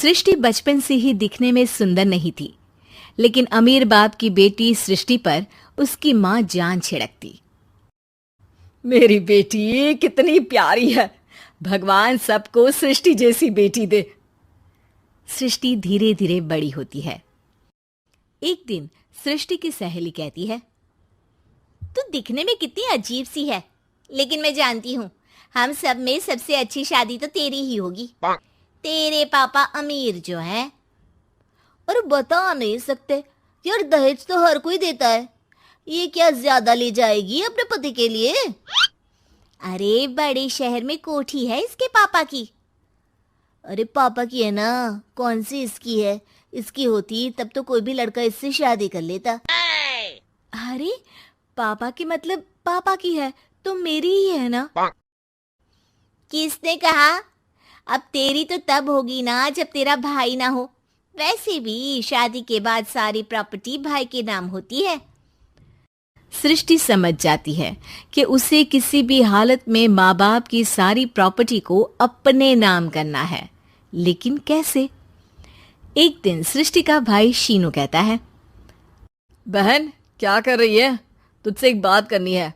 सृष्टि बचपन से ही दिखने में सुंदर नहीं थी, लेकिन अमीर बाप की बेटी सृष्टि पर उसकी माँ जान छिड़कती। मेरी बेटी कितनी प्यारी है, भगवान सबको सृष्टि जैसी बेटी दे। सृष्टि धीरे धीरे बड़ी होती है। एक दिन सृष्टि की सहेली कहती है, तू दिखने में कितनी अजीब सी है, लेकिन मैं जानती हूँ हम सब में सबसे अच्छी शादी तो तेरी ही होगी। तेरे पापा अमीर जो हैं। और बता नहीं सकते यार, दहेज तो हर कोई देता है, ये क्या ज्यादा ले जाएगी अपने पति के लिए? अरे बड़े शहर में कोठी है इसके पापा की। अरे पापा की है ना, कौन सी इसकी है? इसकी होती तब तो कोई भी लड़का इससे शादी कर लेता। अरे पापा की मतलब पापा की है तो मेरी ही है ना? किसने कहा? अब तेरी तो तब होगी ना जब तेरा भाई ना हो। वैसे भी शादी के बाद सारी प्रॉपर्टी भाई के नाम होती है। सृष्टि समझ जाती है कि उसे किसी भी हालत में माँ बाप की सारी प्रॉपर्टी को अपने नाम करना है, लेकिन कैसे? एक दिन सृष्टि का भाई शीनू कहता है, बहन क्या कर रही है? तुझसे एक बात करनी है।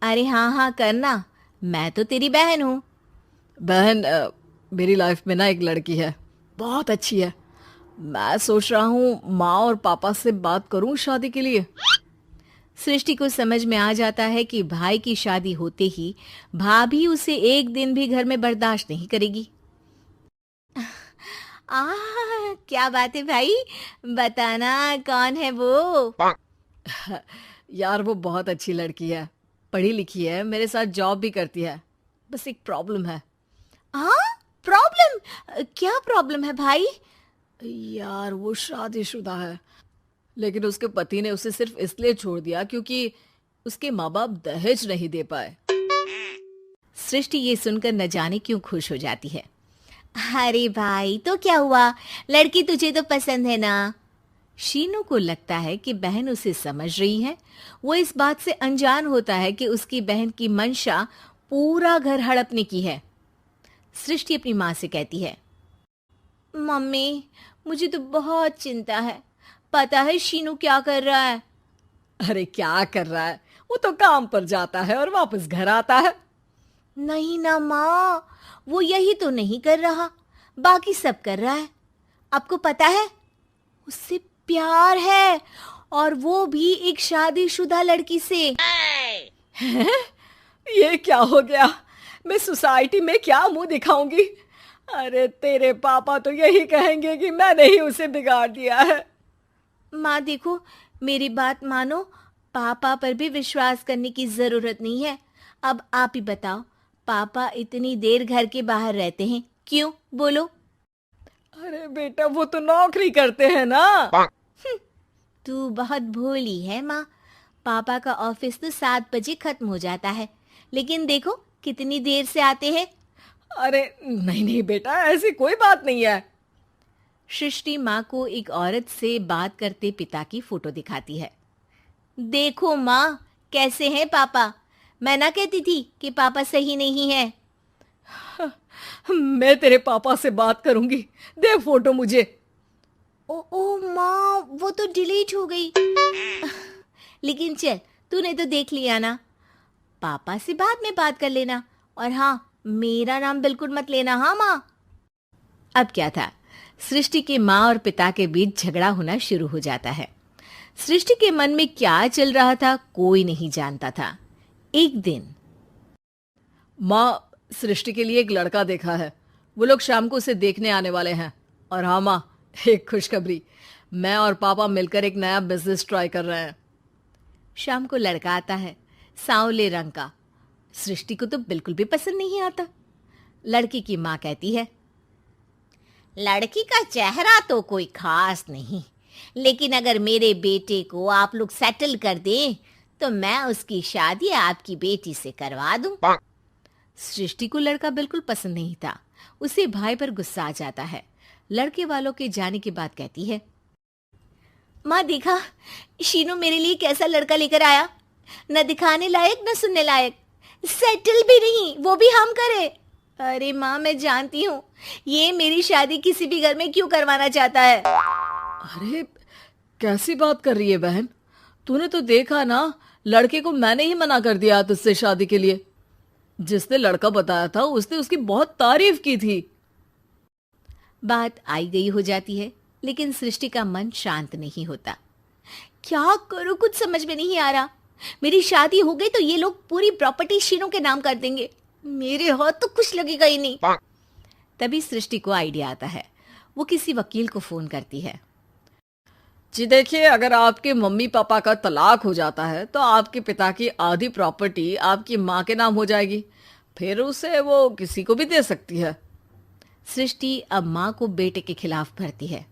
अरे हाँ करना, मैं तो तेरी बहन हूँ। बहन मेरी लाइफ में ना एक लड़की है, बहुत अच्छी है। मैं सोच रहा हूँ माँ और पापा से बात करूँ शादी के लिए। सृष्टि को समझ में आ जाता है कि भाई की शादी होते ही भाभी उसे एक दिन भी घर में बर्दाश्त नहीं करेगी। क्या बात है भाई, बताना कौन है वो? यार वो बहुत अच्छी लड़की है, पढ़ी लिखी है, मेरे साथ जॉब भी करती है। बस एक प्रॉब्लम है। प्रॉब्लम? क्या प्रॉब्लम है भाई? यार वो शादीशुदा है, लेकिन उसके पति ने उसे सिर्फ इसलिए छोड़ दिया क्योंकि उसके माँ बाप दहेज नहीं दे पाए। सृष्टि ये सुनकर न जाने क्यों खुश हो जाती है। अरे भाई तो क्या हुआ, लड़की तुझे तो पसंद है ना? शीनू को लगता है कि बहन उसे समझ रही है। वो इस बात से अनजान होता है कि उसकी बहन की मंशा पूरा घर हड़पने की है। सृष्टि अपनी माँ से कहती है, मम्मी मुझे तो बहुत चिंता है। पता है शीनू क्या कर रहा है? अरे क्या कर रहा है? वो तो काम पर जाता है और वापस घर आता है। नहीं ना माँ, वो यही तो नहीं कर रहा, बाकी सब कर रहा है। आपको पता है उससे प्यार है, और वो भी एक शादीशुदा लड़की से। हैं? ये क्या हो गया? मैं सोसाइटी में क्या मुंह दिखाऊंगी? अरे तेरे पापा तो यही कहेंगे कि मैंने ही उसे बिगाड़ दिया है। माँ देखो, मेरी बात मानो, पापा पर भी विश्वास करने की जरूरत नहीं है। अब आप ही बताओ, पापा इतनी देर घर के बाहर रहते हैं क्यों? बोलो। अरे बेटा वो तो नौकरी करते हैं ना। तू बहुत भोली है माँ। पापा का ऑफिस तो 7 बजे खत्म हो जाता है, लेकिन देखो कितनी देर से आते हैं। अरे नहीं बेटा, ऐसी कोई बात नहीं है। सृष्टि माँ को एक औरत से बात करते पिता की फोटो दिखाती है। देखो माँ कैसे हैं पापा। मैं ना कहती थी कि पापा सही नहीं है। मैं तेरे पापा से बात करूंगी, दे फोटो मुझे। ओ माँ, वो तो डिलीट हो गई। लेकिन चल, तूने तो देख लिया ना। पापा से बाद में बात कर लेना, और हाँ मेरा नाम बिल्कुल मत लेना। हाँ माँ। अब क्या था, सृष्टि के माँ और पिता के बीच झगड़ा होना शुरू हो जाता है। सृष्टि के मन में क्या चल रहा था कोई नहीं जानता था। एक दिन, माँ सृष्टि के लिए एक लड़का देखा है, वो लोग शाम को उसे देखने आने वाले हैं। और हाँ माँ, एक खुशखबरी, मैं और पापा मिलकर एक नया बिजनेस ट्राई कर रहे हैं। शाम को लड़का आता है, सांवले रंग का। सृष्टि को तो बिल्कुल भी पसंद नहीं आता। लड़की की माँ कहती है, लड़की का चेहरा तो कोई खास नहीं, लेकिन अगर मेरे बेटे को आप लोग सेटल कर दें तो मैं उसकी शादी आपकी बेटी से करवा दूं। सृष्टि को लड़का बिल्कुल पसंद नहीं था। उसे भाई पर गुस्सा आ जाता है। लड़के वालों के जाने के बाद कहती है, माँ देखा शीनू मेरे लिए कैसा लड़का लेकर आया, न दिखाने लायक न सुनने लायक, सेटल भी नहीं, वो भी हम करे। अरे माँ, मैं जानती हूँ ये मेरी शादी किसी भी घर में क्यों करवाना चाहता है। अरे कैसी बात कर रही है बहन? तूने तो देखा ना, लड़के को मैंने ही मना कर दिया तुझसे शादी के लिए। जिसने लड़का बताया था उसने उसकी बहुत तारीफ की थी। बात आई गई हो जाती है, लेकिन सृष्टि का मन शांत नहीं होता। क्या करूँ, कुछ समझ में नहीं आ रहा। मेरी शादी हो गई तो ये लोग पूरी प्रॉपर्टी शीनू के नाम कर देंगे। मेरे हाथ तो कुछ लगेगा ही नहीं। तभी सृष्टि को आइडिया आता है। वो किसी वकील को फोन करती है। जी देखिए, अगर आपके मम्मी पापा का तलाक हो जाता है तो आपके पिता की आधी प्रॉपर्टी आपकी माँ के नाम हो जाएगी। फिर उसे वो किसी को भी दे सकती है। सृष्टि अब माँ को बेटे के खिलाफ भरती है।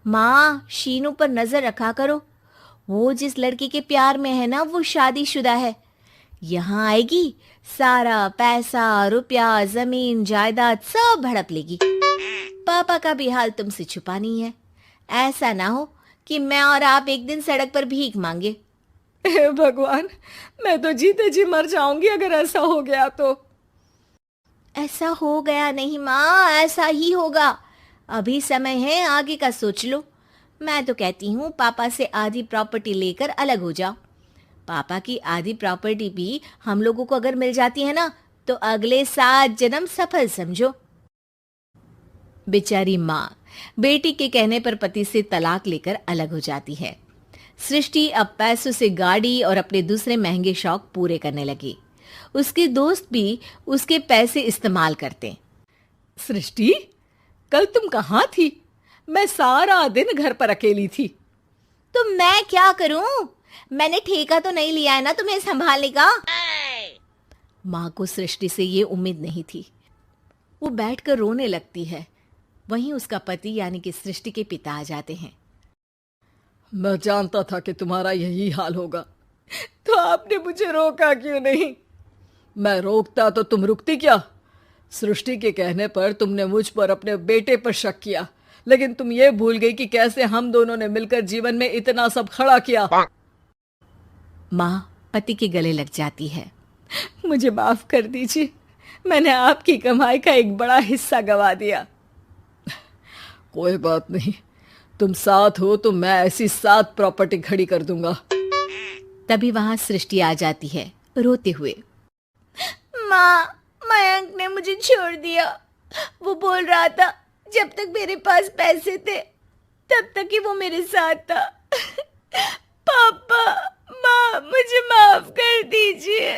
माँ, शीनू पर नजर रखा करो। वो जिस लड़की के प्यार में है ना, वो शादीशुदा है। यहाँ आएगी, सारा पैसा, रुपया, जमीन, जायदाद सब हड़प लेगी। पापा का भी हाल तुमसे छुपा नहीं है। ऐसा ना हो कि मैं और आप एक दिन सड़क पर भीख मांगे। हे भगवान, मैं तो जीते जी मर जाऊंगी अगर ऐसा हो गया तो। ऐसा हो गया नहीं माँ, ऐसा ही होगा। अभी समय है, आगे का सोच लो। मैं तो कहती हूँ पापा से आधी प्रॉपर्टी लेकर अलग हो जाओ। पापा की आधी प्रॉपर्टी भी हम लोगों को अगर मिल जाती है ना, तो अगले 7 जन्म सफल समझो। बेचारी माँ बेटी के कहने पर पति से तलाक लेकर अलग हो जाती है। सृष्टि अब पैसों से गाड़ी और अपने दूसरे महंगे शौक पूरे करने लगी। उसके दोस्त भी उसके पैसे इस्तेमाल करते। सृष्टि, कल तुम कहाँ थी? मैं सारा दिन घर पर अकेली थी। तो मैं क्या करूं? मैंने ठेका तो नहीं लिया है ना तुम्हें संभालने का। माँ को सृष्टि से ये उम्मीद नहीं थी। वो बैठकर रोने लगती है। वहीं उसका पति यानी कि सृष्टि के पिता आ जाते हैं। मैं जानता था कि तुम्हारा यही हाल होगा, तो आपने मुझे रोका क्यों नहीं? मैं रोकता तो तुम रुकती क्या? सृष्टि के कहने पर तुमने मुझ पर, अपने बेटे पर शक किया, लेकिन तुम ये भूल गई कि कैसे हम दोनों ने मिलकर जीवन में इतना सब खड़ा किया। माँ पति के गले लग जाती है। मुझे माफ कर दीजिए, मैंने आपकी कमाई का एक बड़ा हिस्सा गवा दिया। कोई बात नहीं, तुम साथ हो तो मैं ऐसी 7 प्रॉपर्टी खड़ी कर दूंगा। तभी वहां सृष्टि आ जाती है रोते हुए। माँ, मयंक ने मुझे छोड़ दिया। वो बोल रहा था जब तक मेरे पास पैसे थे तब तक ही वो मेरे साथ था। पापा, माँ, मुझे माफ कर दीजिए।